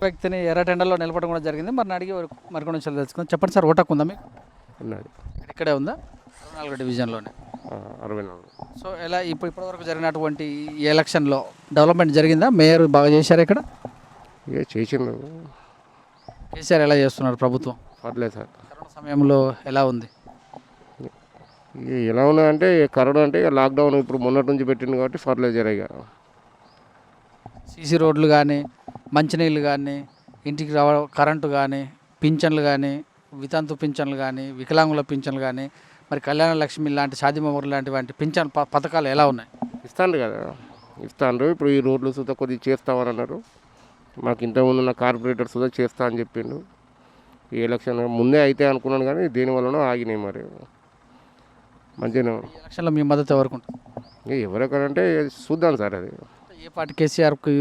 వ్యక్తిని ఎర్రటెండలో నిలబడడం కూడా జరిగింది. మరి అడిగి మరికొన్ని విషయాలు తెలుసుకుందాం. చెప్పండి సార్, ఓటు హక్కు ఉందా మీకు? ఉన్నది. ఇక్కడే ఉందా? 24 డివిజన్లోనే. 64. సో ఎలా ఇప్పటివరకు జరిగినటువంటి ఈ ఎలక్షన్లో డెవలప్మెంట్ జరిగిందా? మేయర్ బాగా చేశారు ఇక్కడ? ఇక చేసిండు. కేసీఆర్ ఎలా చేస్తున్నారు ప్రభుత్వం? పర్లేదు సార్. కరోనా సమయంలో ఎలా ఉంది? ఇక ఎలా ఉన్నదంటే కరోనా అంటే ఇక లాక్డౌన్ ఇప్పుడు మొన్నటి నుంచి పెట్టింది కాబట్టి పర్లేదు జర ఇక. సీసీ రోడ్లు కానీ, మంచినీళ్ళు కానీ, ఇంటికి కరెంటు కానీ, పింఛన్లు కానీ, వితంతు పింఛన్లు కానీ, వికలాంగుల పింఛన్లు కానీ, మరి కళ్యాణ లక్ష్మి లాంటి షాదీమొహర్ లాంటి పింఛన్ పథకాలు ఎలా ఉన్నాయి? ఇస్తాను కదా, ఇస్తాను. ఇప్పుడు ఈ రోడ్లు సుధా కొద్దిగా చేస్తామని అన్నారు. మాకు ఇంతకుముందు ఉన్న కార్పొరేటర్ సుధా చేస్తా అని చెప్పిండు. ఈ ఎలక్షన్ ముందే అయితే అనుకున్నాను కానీ దీనివల్లనో ఆగినాయి. మరి మంచిగా ఈ ఎలక్షన్లో మీ మద్దతు ఎవరికి ఉంటుంది? ఇక ఎవరికనంటే చూద్దాం సార్. అది ఏ పార్టీ? కేసీఆర్కి,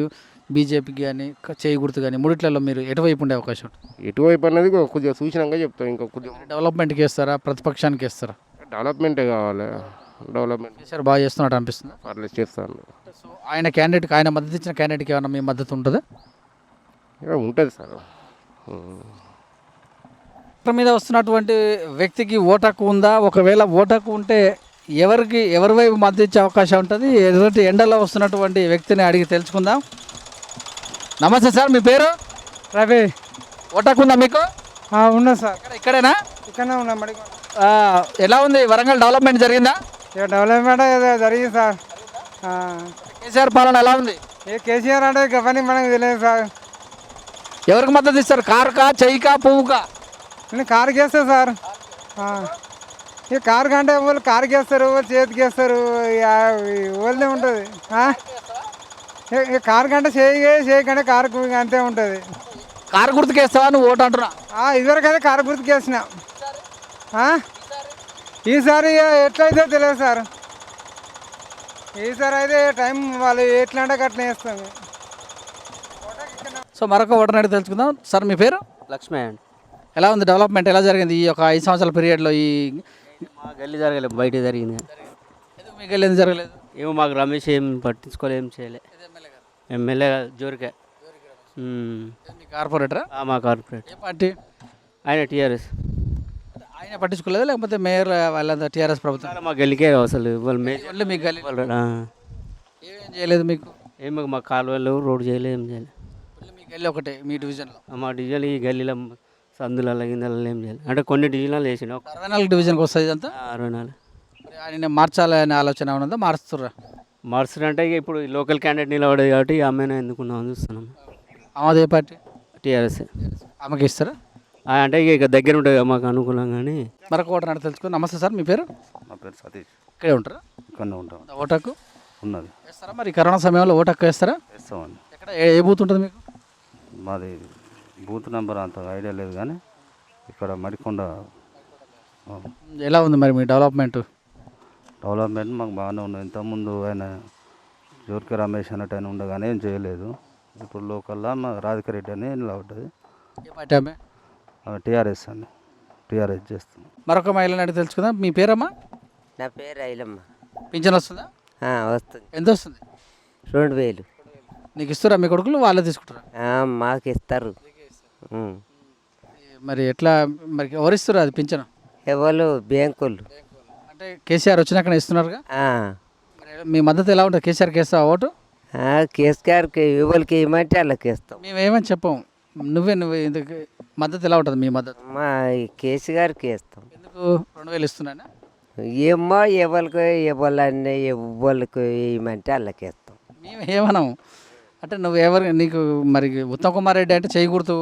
బీజేపీకి కానీ, చేయి గుర్తు కానీ, మూడిట్లలో మీరు ఎటువైపు ఉండే అవకాశం ఉంటుంది? ఎటువైపు అన్నది కొద్దిగా సూచనంగా చెప్తాం. ఇంకా కొద్దిగా డెవలప్మెంట్కి వేస్తారా, ప్రతిపక్షానికి వేస్తారా? డెవలప్మెంటే కావాలి. డెవలప్మెంట్ కేసీఆర్ బాగా చేస్తున్నట్టు అనిపిస్తుంది. పర్లేదు చేస్తాను. సో ఆయన క్యాండిడేట్కి, ఆయన మద్దతు ఇచ్చిన క్యాండిడేట్కి ఏమైనా మీ మద్దతు ఉంటుందా? ఇక ఉంటుంది సార్. ఓటర్ మీద వస్తున్నటువంటి వ్యక్తికి ఓటు హక్కు ఉందా? ఒకవేళ ఓటు హక్కు ఉంటే ఎవరి వైపు మద్దతు ఇచ్చే అవకాశం ఉంటుంది? ఎదుటి ఎండలో వస్తున్నటువంటి వ్యక్తిని అడిగి తెలుసుకుందాం. నమస్తే సార్, మీ పేరు? రవి. ఓటు హక్కు ఉందా మీకు? ఉన్నా సార్. ఇక్కడేనా? ఇక్కడనే ఉన్నా మరి. ఎలా ఉంది వరంగల్? డెవలప్మెంట్ జరిగిందా? ఇక డెవలప్మెంట్ జరిగింది సార్. కేసీఆర్ పాలన ఎలా ఉంది? ఏ కేసీఆర్ అంటే ఇవన్నీ మనకు తెలియదు సార్. ఎవరికి మద్దతు ఇస్తారు? కారుకా, చెయ్యికా, పువ్వుకా? నేను కారుకి వేస్తా సార్. ఇక కారు కంటే వాళ్ళు కారుకి వేస్తారు, వాళ్ళు చేతికి వేస్తారు, వాళ్ళే ఉంటుంది. ఇక కారు కంటే చేయి కంటే కారుకు అంతే ఉంటుంది. కారు గుర్తుకేస్తావా నువ్వు ఓటు అంటున్నా? ఇదివరకు అయితే కారు గుర్తుకు వేసిన. ఈసారి ఎట్లయితే తెలియదు సార్. ఈసారి అయితే టైం వాళ్ళు ఎట్లా అంటే అట్లా వేస్తాం. సో మరొక ఓటర్ అడిగి తెలుసుకుందాం. సార్, మీ పేరు? లక్ష్మి అండి. ఎలా ఉంది డెవలప్మెంట్? ఎలా జరిగింది ఈ యొక్క 5 సంవత్సరాల పీరియడ్లో? ఈ మా గల్లీ జరగలేదు, బయట జరిగింది. ఎందుకు మీకు ఎందుకు జరగలేదు? ఏమో మాకు రమేష్ ఏం పట్టించుకోలే, ఏం చేయలే. ఎమ్మెల్యే జోరికే. మీ కార్పొరేటరా? మా కార్పొరేట్. ఏ పార్టీ? ఆయన టీఆర్ఎస్. ఆయన పట్టించుకోలేదు, లేకపోతే మేయర్ వాళ్ళంతా టీఆర్ఎస్ ప్రభుత్వం? మా గల్లీకే అసలు వాళ్ళు ఓన్లీ మీకు గల్లీ ఏమేం చేయలేదు మీకు? ఏమో మా కాలువలు రోడ్డు చేయలేదు, ఏం చేయలేదు. మీ గల్లీ ఒకటే మీ డివిజన్లో? మా డివిజన్ ఈ గల్లీలో సందులలో గిందలలో ఏం చేయలేదు. అంటే కొన్ని డివిజన్లు వేసిన 64 డివిజన్కి వస్తుంది ఇదంతా. 64 మరి ఆయన మార్చాలనే ఆలోచన ఉన్నదా? మారుస్తుర్రా? మార్చులు అంటే ఇక ఇప్పుడు లోకల్ క్యాండిడేట్ నిలబడేది కాబట్టి ఆమెను ఎందుకున్నామని చూస్తున్నాం. అదే పార్టీ? టీఆర్ఎస్. ఆమెకి ఇస్తారా? అంటే ఇక దగ్గర ఉంటుంది కదా మాకు అనుకూలం. కానీ మరొక ఓటర్ అడిగి తెలుసుకుని. నమస్తే సార్, మీ పేరు? నా పేరు సతీష్. ఇక్కడే ఉంటారా? ఇక్కడనే ఉంటాం. ఓటు హక్కు ఉన్నది. వేస్తారా? మరి కరోనా సమయంలో ఓటు హక్కు వేస్తారా? వేస్తామండి. ఎక్కడ ఏ బూత్ ఉంటుంది మీకు? మాది బూత్ నెంబర్ అంత ఐడియా లేదు కానీ ఇక్కడ మడికొండ. ఎలా ఉంది మరి మీ డెవలప్మెంట్? డెవలప్మెంట్ మాకు బాగానే ఉన్నది. ఇంతకుముందు ఆయన జోర్కే రమేష్ అన్నట్టు ఆయన ఉండగానే ఏం చేయలేదు. ఇప్పుడు లోకల్లో మా రాధిక రెడ్డి అని నిలబడ్డది. ఏ పార్టీ ఆమె? టీఆర్ఎస్ అండి. టీఆర్ఎస్ చేస్తాం. మరొక మహిళని అడిగి తెలుసుకుందాం. మీ పేరమ్మా? నా పేరు ఐలమ్మ. పింఛన్ వస్తుందా? వస్తుంది. ఎంత వస్తుంది? 2000. నీకు ఇస్తారా మీ కొడుకులు? వాళ్ళే తీసుకుంటారా? మాకు ఇస్తారు. మరి ఎట్లా మరి ఎవరిస్తారు అది పింఛను? ఎవరు? బ్యాంకులు. అంటే కేసీఆర్ వచ్చినాక ఇస్తున్నారుగా. మరి మీ మద్దతు ఎలా ఉంటుంది? కేసీఆర్కి వేస్తావా ఓటు? కేసీఆర్కి ఎవరికి ఏమంటే వాళ్ళకి ఇస్తాం. మేము ఏమని చెప్పాము. నువ్వే ఎందుకు మద్దతు ఎలా ఉంటుంది మీ మద్దతు? మా కేసీఆర్కి ఇస్తాం. ఎందుకు? 2000 ఇస్తున్నానా? ఏమో ఎవరికి ఎవరన్నా ఎవరికి ఏమంటే వాళ్ళకి ఇస్తాం. మేము ఏమన్నాము అంటే నువ్వు నీకు మరి ఉత్తమ్ కుమార్ రెడ్డి అంటే చేయి గుర్తు,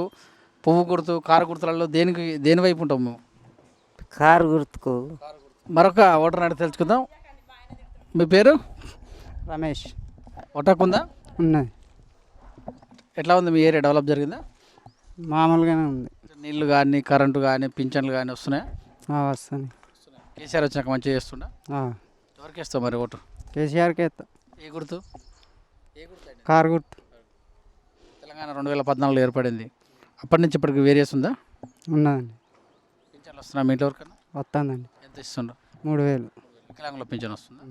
పువ్వు గుర్తు, కారు గుర్తులలో దేని వైపు ఉంటాము మేము? కారు గుర్తుకు. మరొక ఓటర్ అడిగి తెలుసుకుందాం. మీ పేరు? రమేష్. ఓటు హక్కు ఉందా? ఉన్నది. ఎట్లా ఉంది మీ ఏరియా? డెవలప్ జరిగిందా? మామూలుగానే ఉంది. నీళ్ళు కానీ, కరెంటు కానీ, పింఛన్లు కానీ వస్తున్నాయా? వస్తుంది. కేసీఆర్ వచ్చినాక మంచిగా చేస్తుండా? ఎవరికి వేస్తావు మరి ఓటు? కేసీఆర్కి వేస్తా. ఏ గుర్తు? కారు గుర్తు. తెలంగాణ 2014లో ఏర్పడింది. అప్పటి నుంచి ఇప్పటికి వేరియస్ ఉందా? ఉన్నదండి. పింఛన్లు వస్తున్నా మీ ఇంట్లో ఎవరికన్నా? వస్తుందండి. ఎంత ఇస్తుండ్రు? 3000. వికలాంగుల పింఛన్ వస్తుందా?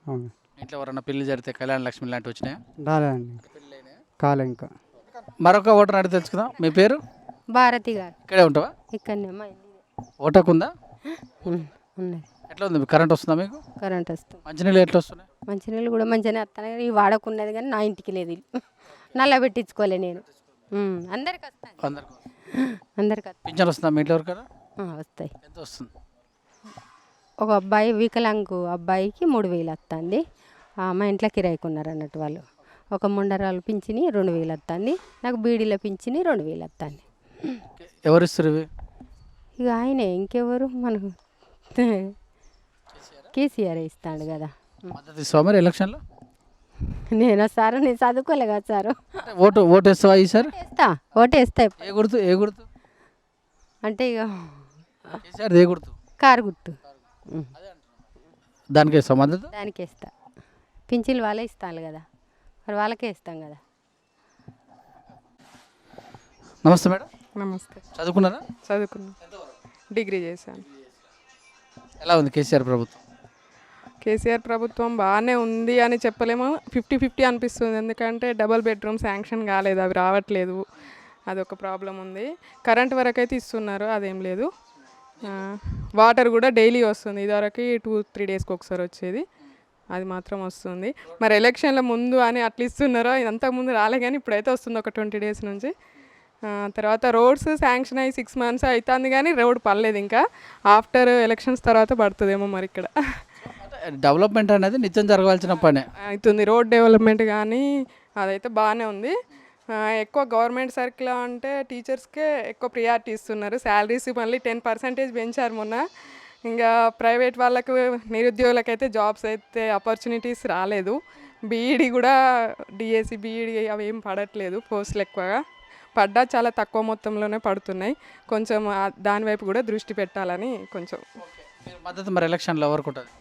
అవును. ఇంట్లో ఎవరన్నా పెళ్లి జరిగితే కళ్యాణ లక్ష్మి లాంటివి వచ్చినాయా? రాలేదండి. కాలే ఇంకా. మరొక ఓటర్ అడిగి తెలుసుకుందాం. మీ పేరు? భారతి గారు ఇక్కడే ఉంటావా? ఇక్కడనే మా ఇల్లు ఓటకు ఉందా? ఉన్నది. ఎట్లా ఉంది? మీకు కరెంట్ వస్తుందా? మీకు కరెంట్ వస్తుంది. మంచినీళ్ళు ఎట్లా వస్తున్నాయి? మంచినీళ్ళు కూడా మంచిగానే వస్తాయి కానీ ఈ వాడకున్నది కానీ నా ఇంటికి లేదు ఇల్లు. నల్ల పెట్టించుకోలే నేను. అందరికి వస్తాయి. అందరికి వస్తాయి. పింఛన్ వస్తుందా మీ ఇంట్లో ఎవరికైనా? వస్తాయి. ఎంత వస్తుంది? ఒక అబ్బాయి వికలాంగు అబ్బాయికి 3,000 వస్తుంది. మా ఇంట్లో కిరాయికి ఉన్నారు అన్నట్టు వాళ్ళు. ఒక ముండరాలు పింఛని 2,000 వస్తుంది. నాకు బీడీలో పింఛని 2,000 వస్తుంది. ఎవరు ఇస్తారు ఇవి? ఇక ఆయనే, ఇంకెవరు మనకు కేసీఆర్ ఇస్తాడు కదా. మద్దతు ఇస్తావా మరి ఎలక్షన్లో? నేను సారు నేను చదువుకోలే కదా సారు. ఓటు వేస్తావా ఈసారి? ఓటేస్తా. ఏ గుర్తు? ఏ గుర్తు అంటే ఇక కేసీఆర్ ఏ గుర్తు? కారు గుర్తు. దానికి వేస్తావా మద్దతు? దానికి వేస్తా. పింఛన్లు వాళ్ళే ఇస్తాను కదా, మరి వాళ్ళకే ఇస్తాం కదా. నమస్తే మేడం. నమస్తే. చదువుకున్నారా? చదువుకున్నా, డిగ్రీ చేశాను. ఎలా ఉంది కేసీఆర్ ప్రభుత్వం? కేసీఆర్ ప్రభుత్వం బాగానే ఉంది అని చెప్పలేము, 50-50 అనిపిస్తుంది. ఎందుకంటే డబుల్ బెడ్రూమ్ శాంక్షన్ కాలేదు, అవి రావట్లేదు, అదొక ప్రాబ్లం ఉంది. కరెంట్ వరకు అయితే ఇస్తున్నారు, అదేం లేదు. వాటర్ కూడా డైలీ వస్తుంది, ఇదివరకు 2-3 డేస్కి ఒకసారి వచ్చేది, అది మాత్రం వస్తుంది. మరి ఎలక్షన్ల ముందు అని అట్లా ఇస్తున్నారో, అంతకుముందు రాలే కానీ ఇప్పుడైతే వస్తుంది ఒక 20 డేస్ నుంచి. తర్వాత రోడ్స్ శాంక్షన్ అయ్యి 6 months అవుతుంది కానీ రోడ్ పడలేదు ఇంకా. ఆఫ్టర్ ఎలక్షన్స్ తర్వాత పడుతుందేమో మరి ఇక్కడ. డెవలప్మెంట్ అనేది నిత్యం జరగాల్సిన పనే అవుతుంది. రోడ్ డెవలప్మెంట్ కానీ అదైతే బాగానే ఉంది. ఎక్కువ గవర్నమెంట్ సర్కిల్ అంటే టీచర్స్కే ఎక్కువ ప్రియారిటీ ఇస్తున్నారు. శాలరీస్ మళ్ళీ 10% పెంచారు మొన్న. ఇంకా ప్రైవేట్ వాళ్ళకు నిరుద్యోగులకైతే జాబ్స్ అయితే ఆపర్చునిటీస్ రాలేదు. బీఈడి కూడా డిఎస్సి బీఈడి అవి ఏం పడట్లేదు, పోస్టులు ఎక్కువగా పడ్డా చాలా తక్కువ మొత్తంలోనే పడుతున్నాయి. కొంచెం దానివైపు కూడా దృష్టి పెట్టాలని కొంచెం. మద్దతు మరి ఎలక్షన్లో ఎవరికి ఉంటుంది?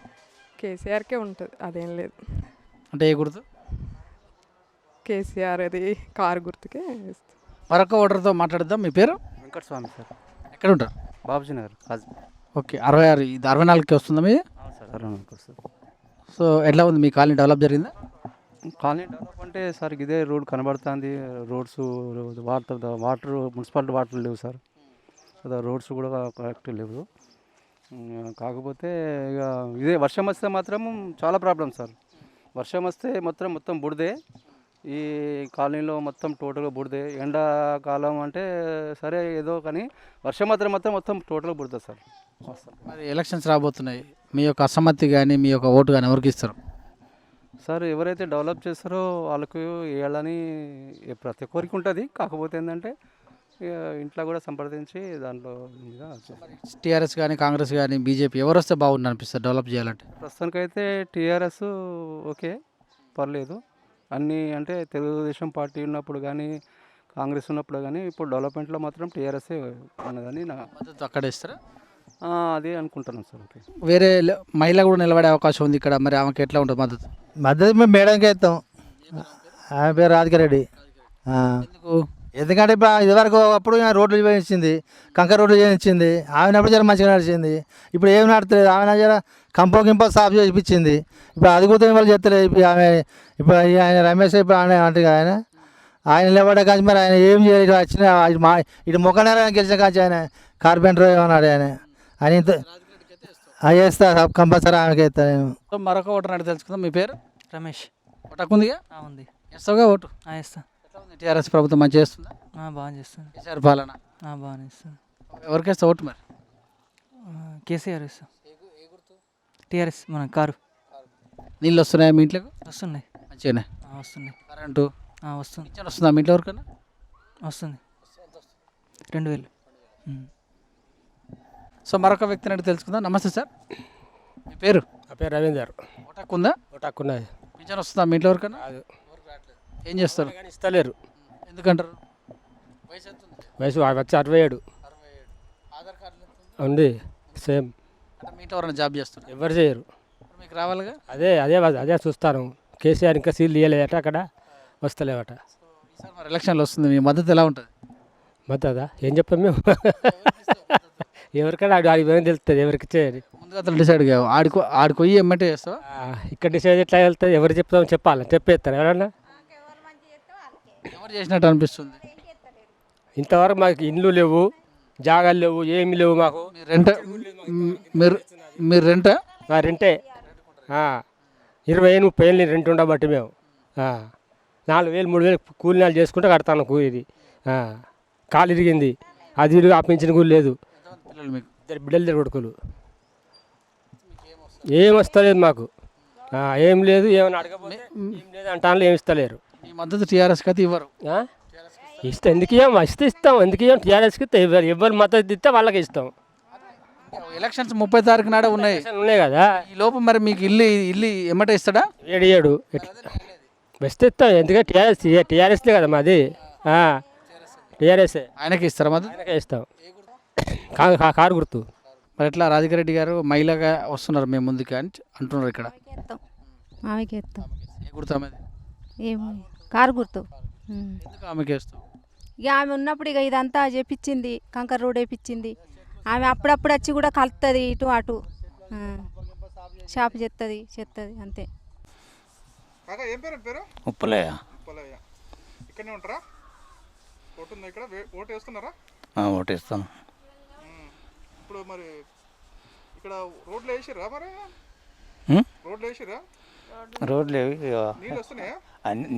కేసీఆర్కే ఉంటుంది, అదేం లేదు. అంటే ఏ గుర్తు? కేసీఆర్ అది కారు గుర్తుకే ఇస్తాం. మరొక ఓటర్తో మాట్లాడదాం. మీ పేరు? వెంకటస్వామి సార్. ఎక్కడ ఉంటారు? బాబుజీ నగర్. ఓకే. 66 ఇది 64కి వస్తుందా మీ? సార్ 64కి వస్తుంది. సో ఎట్లా ఉంది మీ కాలనీ? డెవలప్ జరిగిందా? కాలనీ డెవలప్ అంటే సార్ ఇదే రోడ్ కనబడుతుంది. రోడ్స్ వాటర్ మున్సిపాలిటీ వాటర్ లేవు సార్, కదా రోడ్స్ కూడా కరెక్ట్ లేవు. కాకపోతే ఇక ఇదే వర్షం వస్తే మాత్రం చాలా ప్రాబ్లం సార్. వర్షం వస్తే మొత్తం బుడిదే, ఈ కాలనీలో మొత్తం టోటల్గా బుడిదే. ఎండాకాలం అంటే సరే ఏదో, కానీ వర్షం మొత్తం టోటల్గా బుడతా సార్. మరి ఎలక్షన్స్ రాబోతున్నాయి, మీ యొక్క అసమ్మతి కానీ మీ యొక్క ఓటు కానీ ఎవరికి ఇస్తారు? సార్ ఎవరైతే డెవలప్ చేస్తారో వాళ్ళకు వేయాలని ప్రతి ఒక్కరికి ఉంటుంది. కాకపోతే ఏంటంటే ఇంట్లో కూడా సంప్రదించి దాంట్లో టీఆర్ఎస్ కానీ కాంగ్రెస్ కానీ బీజేపీ ఎవరు వస్తే బాగుంది అనిపిస్తుంది డెవలప్ చేయాలంటే? ప్రస్తుతానికైతే టీఆర్ఎస్ ఓకే, పర్లేదు. అన్నీ అంటే తెలుగుదేశం పార్టీ ఉన్నప్పుడు కానీ కాంగ్రెస్ ఉన్నప్పుడు కానీ ఇప్పుడు డెవలప్మెంట్లో మాత్రం టీఆర్ఎస్ఏ ఉన్నదని నా మద్దతు. అక్కడ ఇస్తారా? అదే అనుకుంటున్నాను సార్. ఓకే. వేరే మహిళ కూడా నిలబడే అవకాశం ఉంది ఇక్కడ, మరి ఆమెకి ఎట్లా ఉంటుంది మద్దతు? మేము మేడంకి ఇస్తాం. ఆమె పేరు రాధికారెడ్డి. ఎందుకంటే ఇప్పుడు ఇదివరకు అప్పుడు రోడ్లు చేయించింది, కంకర రోడ్లు చేయించింది, ఆమెనప్పుడు జర మంచిగా నడిచింది. ఇప్పుడు ఏమి నడతలేదు, ఆమె జర గింప సాఫ్ చేయించింది. ఇప్పుడు అది కూడా వాళ్ళు చెప్తలేదు. ఇప్పుడు ఆమె ఇప్పుడు ఆయన రమేష్ ఇప్పుడు అంటే ఆయన నిలబడ్డ కానీ మరి ఆయన ఏం చేయలేదు. వచ్చిన ఇటు ముఖనేర గెలిచిన కాచి ఆయన కార్పెంటర్ ఏమన్నాడు ఆయన ఇంత వేస్తా కంపల్సరీ ఆమెకి వేస్తా నేను. మరొక ఓటర్ అడిగి తెలుసుకుందాం. మీ పేరు? రమేష్. ఓటకు ఉందిగా? ఉంది. వేస్తావుగా ఓటు? ఇస్తా. టీఆర్ఎస్ ప్రభుత్వం మంచిగా చేస్తుందా? బాగా చేస్తుంది. కేసీఆర్ పాలన బాగానే ఇస్తుంది. ఎవరికి వేస్తా ఓటు మరి? కేసీఆర్ ఇస్తా. టీఆర్ఎస్ మన కారు. నీళ్ళు వస్తున్నాయా మీ ఇంట్లోకి? వస్తున్నాయి. మంచిగానే వస్తున్నాయి. కరెంటు వస్తుంది. పింఛన్ వస్తుందా మీ ఇంట్లో ఎవరికైనా? వస్తుంది. 2,000. సో మరొక వ్యక్తిని అడిగి తెలుసుకుందాం. నమస్తే సార్, మీ పేరు? నా పేరు రవీందర్. ఓటకు ఉందా? ఓటక్కున్నది. పింఛన్ వస్తుందా మీ ఇంట్లో ఎవరికైనా? ఏం చేస్తారు? ఇస్తలేరు. ఎందుకంటారు? వయసు వచ్చి 67 ఉంది. సేమ్. మీ ఇంట్లో ఎవరైనా జాబ్ చేస్తారు? ఎవరు చేయరు. మీకు రావాలిగా? అదే చూస్తాను. కేసీఆర్ ఇంకా సీల్ ఇవ్వలేదట, అక్కడ వస్తలేవట. ఈసారి మరి ఎలక్షన్లు వస్తుంది, మీ మద్దతు ఎలా ఉంటుంది? మద్దదా ఏం చెప్పాం మేము? ఎవరికైనా ఆడికి ఏం తెలుస్తుంది, ఎవరికి చేయాలి ముందుగా అతను డిసైడ్ కావు. ఆడికి పోయి ఎమ్మెటే చేస్తావా? ఇక్కడ డిసైడ్ ఎట్లా వెళ్తుంది? ఎవరు చెప్తామని చెప్పాలి, చెప్పేస్తారు ఎవరన్నా. ఎవరు చేసినట్టు అనిపిస్తుంది? ఇంతవరకు మాకు ఇండ్లు లేవు, జాగాలు లేవు, ఏమి లేవు మాకు. రెంట్ మీరు రెంట్ రెంటే 20 ఏళ్ళు 30 ఏళ్ళు రెంట్ ఉండబట్టి మేము 4,000 3,000 కూలినాలు చేసుకుంటే కడతాను ఇది. కాలు ఇరిగింది, అది ఆ పింఛన్ కూడా లేదు. పిల్లలు మీకు? 2 బిడ్డలు 2 కొడుకులు. ఏం వస్తలేదు మాకు, ఏం లేదు. ఏమైనా అడగకపోతే ఏం లేదు అంటాను, ఏమి ఇస్తలేరు. ఈ మద్దతు టీఆర్ఎస్కి అయితే ఇవ్వరు. ఇస్తే ఎందుకు ఇవ్వం, ఇస్తాం. ఎందుకు ఇవ్వం? టీఆర్ఎస్కి ఇవ్వరు. ఎవరు మద్దతు ఇస్తే వాళ్ళకి ఇస్తాం. ఎలక్షన్స్ 30 తారీఖు నాడే ఉన్నాయి కదా. ఈ లోపు మరి మీకు ఇల్లు ఎమ్మటే ఇస్తాడా? ఏడు బెస్ట్ ఇస్తాం. ఎందుకంటే టీఆర్ఎస్లే కదా మాది. టీఆర్ఎస్ ఆయనకి ఇస్తారా మద్దతు? ఆయనకే ఇస్తాం. కారు గుర్తు. మరి ఎట్లా రాజకీయ గారు మహిళగా వస్తున్నారు మేము ముందుకు అని అంటున్నారు ఇక్కడ. ఆమెకి ఎత్తాం. ఏ గుర్తు ఆమెది? ఏమో కారు గుర్తు. ఎందుకు ఆమెకి వేస్తాం? ఇక ఆమె ఉన్నప్పుడు ఇక ఇదంతా చేపించింది, కంకర్ రోడ్ వేయించింది. ఆమె అప్పుడప్పుడు వచ్చి కూడా కలుపుతుంది ఇటు అటు, షాప్ చేస్తుంది అంతే. ఏం పేరు? ఉప్పలయ్య. ఇక్కడనే ఉంటారా? ఓటు ఉందా ఇక్కడ? ఓటు వేస్తున్నారా? ఓటు వేస్తాను. ఇప్పుడు మరి ఇక్కడ రోడ్లు వేసిరా? మరి రోడ్లు వేసిరా? రోడ్లు నీళ్ళు వస్తున్నాయా?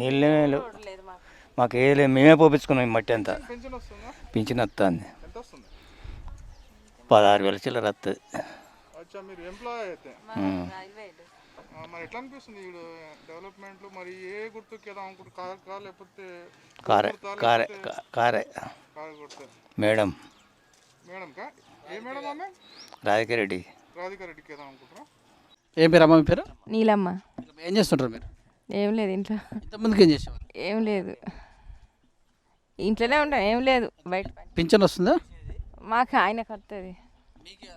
నీళ్ళే లేవు మాకు. ఏ లేదు, మేమే పోపించుకున్నాం మట్టి అంతా. పింఛన్ వస్తుంది. 16,000 చిల్లర వస్తుంది. మీరు ఎంప్లాయ్ అయితే మరి ఎట్లా అనిపిస్తుంది ఈ డెవలప్మెంట్లు? మరి ఏ గుర్తుకి ఏదో అనుకుంటు లేకపోతే కారే మేడం మేడంకా? ఏ మేడం ఆమె? రాధికా రెడ్డికి ఏదో అనుకుంటారా? ఏం పేరు అమ్మ? మీ పేరు? నీలమ్మ. ఏం చేస్తుంటారు మీరు? ఏం లేదు ఇంట్లో. ఇంతకుముందుకు ఏం చేసేవారు? ఏం లేదు, ఇంట్లోనే ఉంటాం. ఏం లేదు బయట. పింఛన్ వస్తుందా? మాకు ఆయన కడుతుంది.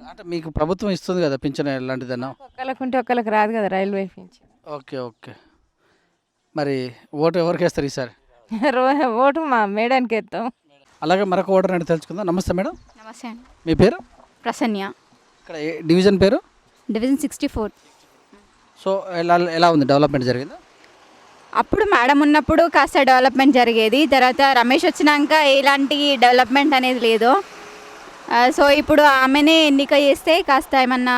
అంటే మీకు ప్రభుత్వం ఇస్తుంది కదా పింఛన్ ఎలాంటిదన్నా? ఒక్కళ్ళకు ఉంటే ఒక్కళ్ళకి రాదు కదా రైల్వే పింఛన్. ఓకే. మరి ఓటు ఎవరికి వేస్తారు ఈసారి? ఓటు మా మేడానికి వేస్తాం. అలాగే మరొక ఓటర్ అంటే తెలుసుకుందాం. నమస్తే మేడం. నమస్తే అండి. మీ పేరు? ప్రసన్య. ఇక్కడ డివిజన్ పేరు? డివిజన్ 64. సో ఎలా ఉంది? డెవలప్మెంట్ జరిగిందా? అప్పుడు మేడం ఉన్నప్పుడు కాస్త డెవలప్మెంట్ జరిగేది, తర్వాత రమేష్ వచ్చినాక ఎలాంటి డెవలప్మెంట్ అనేది లేదు. సో ఇప్పుడు ఆమెనే ఎన్నిక చేస్తే కాస్త ఏమన్నా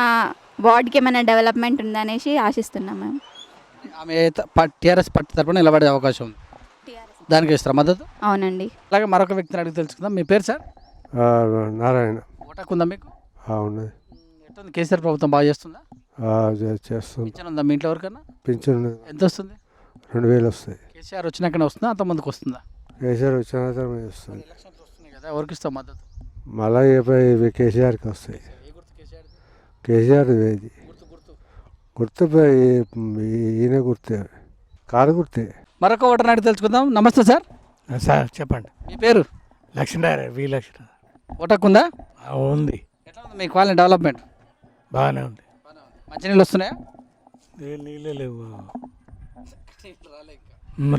వార్డ్కి ఏమైనా డెవలప్మెంట్ ఉందనేసి ఆశిస్తున్నాం మేము. ఆమె టీఆర్ఎస్ పార్టీ తరఫున నిలబడే అవకాశం ఉంది, దానికి ఇస్తారా మద్దతు? అవునండి. అలాగే మరొక వ్యక్తిని అడిగి తెలుసుకుందాం. మీ పేరు సార్? నారాయణ. ఓటాకు ఉందా మీకు? ఉన్నది. ఎట్లా కేసీఆర్ ప్రభుత్వం బాగా చేస్తుందా? చేస్తుంది. పింఛన్ ఉందా మీ ఇంట్లో ఎవరికన్నా? పింఛన్ ఎంత వస్తుంది? 2,000 వస్తాయి. కేసీఆర్ వచ్చినాకనే వస్తుందా, అంత ముందుకు వస్తుందా? కేసీఆర్ వచ్చినాక వస్తుంది. ఎలక్షన్స్ వస్తున్నాయి కదా, ఎవరికి ఇస్తాం మద్దతు? మళ్ళీ ఇవి కేసీఆర్కి వస్తాయి. కేసీఆర్ ఇది గుర్తు ఈయన గుర్తే, కారు గుర్తే. మరొక ఓటర్ అడిగి తెలుసుకుందాం. నమస్తే సార్. సార్ చెప్పండి. మీ పేరు? లక్ష్మీనారాయణ. వి లక్ష్మీనారాయణ. ఓటాకు ఉందా? ఉంది. ఎట్లా ఉంది మీ కాలనీ డెవలప్మెంట్? బాగానే ఉంది. మంచినీళ్ళు వస్తున్నాయా? నీళ్ళే లేవు,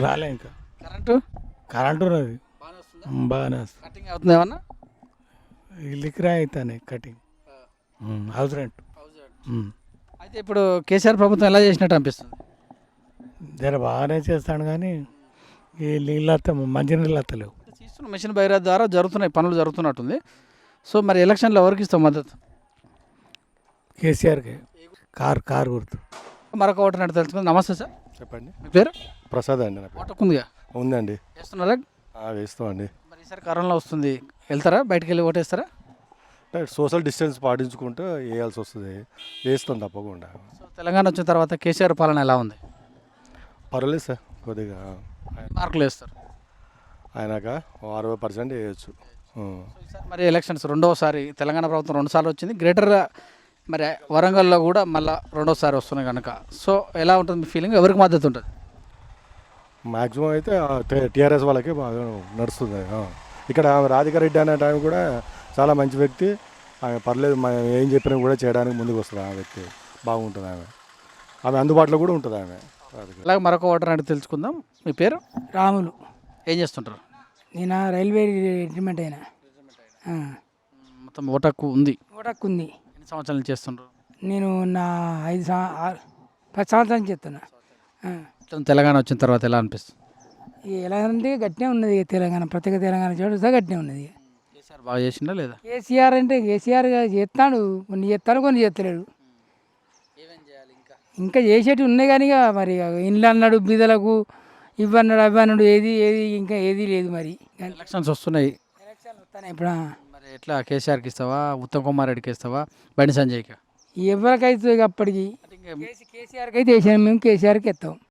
రాలే ఇంకా. కరెంటు ఉన్నది, బాగానే వస్తుంది. కటింగ్ అవుతుంది ఏమన్నా? లిక్రా అవుతానే కటింగ్, హౌస్ రెంట్. అయితే ఇప్పుడు కేసీఆర్ ప్రభుత్వం ఎలా చేసినట్టు అనిపిస్తుంది? జర బాగానే చేస్తాడు కానీ ఈ నీళ్ళు మంచినీళ్ళు వస్తలేవు. తీసుకున్న మిషన్ భగీరథ ద్వారా పనులు జరుగుతున్నట్టుంది. సో మరి ఎలక్షన్లో ఎవరికి ఇస్తాం మద్దతు? కేసీఆర్కి. కారు గుర్తు. మరొక ఓటర్ అంటే తెలుసుకుందాం. నమస్తే సార్. చెప్పండి. మీ పేరు? ప్రసాద్ అండి. ఓటకు ఉందిగా? ఉందండి. వేస్తున్నారా? వేస్తామండి. మరి ఈసారి కరోనా వస్తుంది, వెళ్తారా? బయటకు వెళ్ళి ఓటేస్తారా? సోషల్ డిస్టెన్స్ పాటించుకుంటూ వేయాల్సి వస్తుంది, వేస్తాం తప్పకుండా. సో తెలంగాణ వచ్చిన తర్వాత కేసీఆర్ పాలన ఎలా ఉంది? పర్వాలేదు సార్, కొద్దిగా. మార్కులు వేస్తారు ఆయనక 60% వేయచ్చు. మరి ఎలక్షన్స్ రెండోసారి తెలంగాణ ప్రభుత్వం 2 సార్లు వచ్చింది, గ్రేటర్ మరి వరంగల్లో కూడా మళ్ళీ రెండోసారి వస్తున్నాయి కనుక సో ఎలా ఉంటుంది మీ ఫీలింగ్? ఎవరికి మద్దతు ఉంటుంది? మ్యాక్సిమం అయితే టీఆర్ఎస్ వాళ్ళకే బాగా నడుస్తుంది. ఇక్కడ రాధికా రెడ్డి అనే టైం కూడా చాలా మంచి వ్యక్తి. ఆమె పర్లేదు, ఏం చెప్పినా కూడా చేయడానికి ముందుకు వస్తుంది. ఆ వ్యక్తి బాగుంటుంది. ఆమె అందుబాటులో కూడా ఉంటుంది. ఆమె అలాగే మరొక ఓటర్ అంటే తెలుసుకుందాం. మీ పేరు? రాములు. ఏం చేస్తుంటారు? నేను రైల్వే రిటైర్మెంట్ అయినా. మొత్తం ఓటాకు ఉంది? ఓటాకు ఉంది. ఎన్ని సంవత్సరాలు చేస్తుంటారు? నేను నా 10 సంవత్సరాలు చేస్తున్నా. తెలంగాణ వచ్చిన తర్వాత ఎలా అనిపిస్తుంది? ఎలా అంటే గట్టినే ఉన్నది ఇక తెలంగాణ, ప్రత్యేక తెలంగాణ చూడ గట్టినే ఉన్నది. కేసీఆర్ బాగా చేసిండా లేదా? కేసీఆర్ అంటే కేసీఆర్ చేస్తాడు, కొన్ని చేస్తాడు, కొన్ని చేస్తలేడు. ఇంకా చేసేటివి ఉన్నాయి కానీ ఇక మరి ఇండ్లు అన్నాడు బీదలకు, ఇవ్వన్నాడు అవి అన్నాడు, ఏది ఇంకా ఏది లేదు. మరి ఎలక్షన్స్ వస్తున్నాయి, ఎలక్షన్లు వస్తాయి ఇప్పుడు. మరి ఎట్లా కేసీఆర్కి ఇస్తావా, ఉత్తమ్ కుమార్ రెడ్డికి ఇస్తావా, బండి సంజయ్కి? ఎవరికైతే అప్పటికి కేసీఆర్కి అయితే వేసాను, మేము కేసీఆర్కి ఇస్తాం.